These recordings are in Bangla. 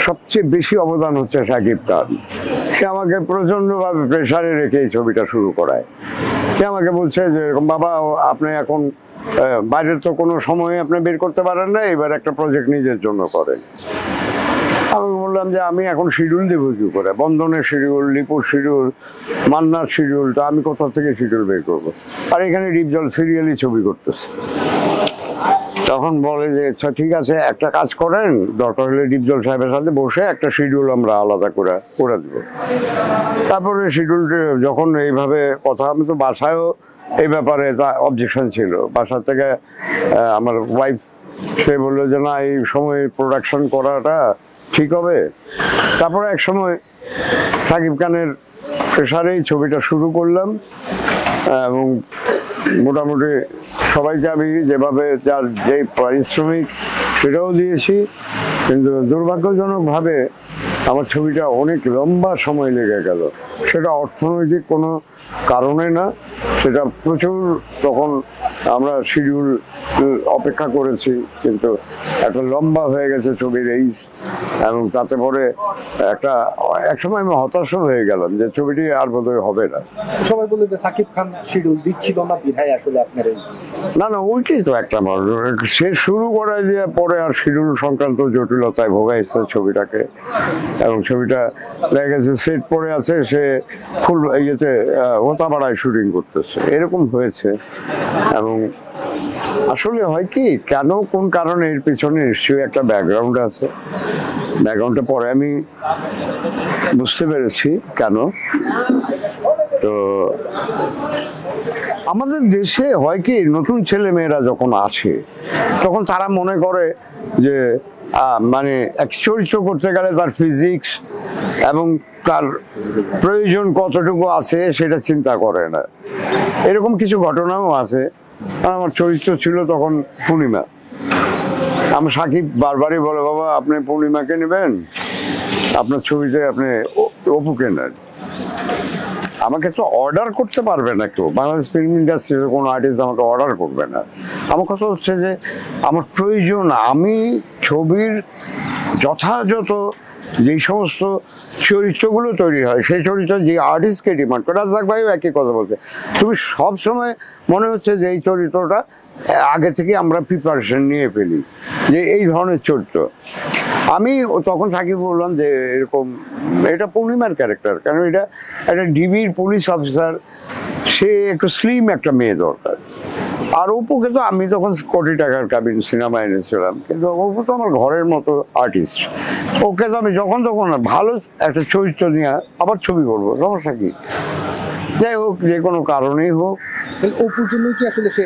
সবচেয়ে বেশি অবদান হচ্ছে শাকিব খান। সে আমাকে প্রচণ্ডভাবে প্রেশারে রেখে এই ছবিটা শুরু করায়। সে আমাকে বলছে যে এরকম, বাবা আপনি এখন বাইরের তো কোনো সময় আপনি বের করতে পারেন না, এবার একটা প্রজেক্ট নিজের জন্য করেন। আমি বললাম যে আমি এখন শিডিউল দেবো কি করে, বন্ধনের শিডিউল, লিপুর শিডিউল, মান্নার শিডিউল, তো আমি কোথা থেকে শিডিউল বের করবো? আর এখানে ডিপজল সিরিয়ালি ছবি করতেছে। তখন বলে যে আচ্ছা ঠিক আছে, একটা কাজ করেন, দরকার হলে ডিপজল সাহেবের সাথে বসে একটা শিডিউল আমরা আলাদা করে দেবো। তারপরে শিডিউলটা যখন এইভাবে কথা, আমি তো বাসায়ও এই ব্যাপারে অবজেকশন ছিল, বাসা থেকে আমার ওয়াইফ সে বললো যে না, এই সময় প্রোডাকশন করাটা ঠিক হবে। তারপরে এক সময় শাকিব খানের প্রেশারেই ছবিটা শুরু করলাম এবং মোটামুটি সবাইকে আমি যেভাবে যার যে পারিশ্রমিক সেটাও দিয়েছি, কিন্তু দুর্ভাগ্যজনকভাবে আমার ছবিটা অনেক লম্বা সময় লেগে গেল। সেটা অর্থনৈতিক কোনো কারণে না, সেটা প্রচুর তখন আমরা শিডিউল অপেক্ষা করেছি, কিন্তু একটা লম্বা হয়ে গেছে ছবির এই, এবং তাতে পরে এক সময় আমি হতাশও হয়ে গেলাম যে ছবিটি আর বোধহয় হবে না। সবাই বলে যে সাকিব খান শিডিউল দিচ্ছিল না বিধায় আসলে আপনার এই না, ওইটাই তো একটা সে শুরু করায় দিয়ে পরে আর শিডিউল সংক্রান্ত জটিলতায় ভোগাইছে ছবিটাকে, এবং ছবিটা দেখা গেছে সেট পরে আছে, সে ফুল ইয়েতে ওতাপাড়ায় শুটিং করতেছে, এরকম হয়েছে। এবং আসলে হয় কি, কেন কোন কারণে এর পিছনে নিশ্চয়ই একটা ব্যাকগ্রাউন্ড আছে। ব্যাকগ্রাউন্ডটা পরে আমি বুঝতে পেরেছি কেন। তো আমাদের দেশে হয় কি, নতুন ছেলে মেয়েরা যখন আসে তখন তারা মনে করে যে মানে এক চরিত্র করতে গেলে তার ফিজিক্স এবং তার প্রয়োজন কতটুকু আছে সেটা চিন্তা করে না। এরকম কিছু ঘটনাও আছে। আমার চরিত্র ছিল তখন পূর্ণিমা। আমার সাকিব বারবারই বলে, বাবা আপনি পূর্ণিমাকে নেবেন, আপনার ছবিতে আপনি অপুকে নেন। আমাকে তো অর্ডার করতে পারবে না কেউ, বাংলাদেশ ফিল্ম ইন্ডাস্ট্রির কোনো আর্টিস্ট আমাকে অর্ডার করবে না। আমার কথা হচ্ছে যে আমার প্রয়োজন, আমি ছবির যথাযথ যেই সমস্ত চরিত্রগুলো তৈরি হয়, সেই চরিত্র যে আর্টিস্টকে ডিমান্ড করে। রাজাক ভাইও একই কথা বলছে, তুমি সবসময় মনে হচ্ছে যে এই চরিত্রটা আগে থেকে আমরা প্রিপারেশন নিয়ে ফেলি যে এই ধরনের চরিত্র। আমি তখন থাকি বললাম যে এরকম, এটা পূর্ণিমার ক্যারেক্টার, কারণ এটা একটা ডিবির পুলিশ অফিসার, সে একটু স্লিম একটা মেয়ে দরকার। আর অপুকে তো আমি তখন কোটি টাকার কাবিন সিনেমা এনেছিলাম, কিন্তু অপু তো আমার ঘরের মতো আর্টিস্ট, ওকে তো আমি যখন তখন ভালো একটা চরিত্র নিয়ে আবার ছবি করবো, সমস্যা কি? যাই হোক, যে কোনো কারণেই হোক। অপুর জন্য কি আসলে সে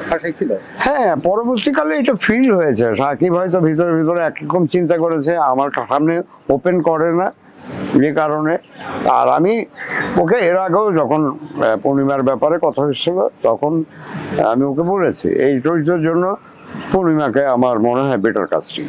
ফাঁসাইছিল? হ্যাঁ, পরবর্তীকালে এটা ফিল হয়েছে। সাকিব হয়তো ভিতরে ভিতরে একরকম চিন্তা করেছে, আমার সামনে ওপেন করে না যে কারণে। আর আমি ওকে এর আগেও যখন পূর্ণিমার ব্যাপারে কথা হচ্ছিল, তখন আমি ওকে বলেছি এই চরিত্রের জন্য পূর্ণিমাকে আমার মনে হয় বেটার কাস্টিং।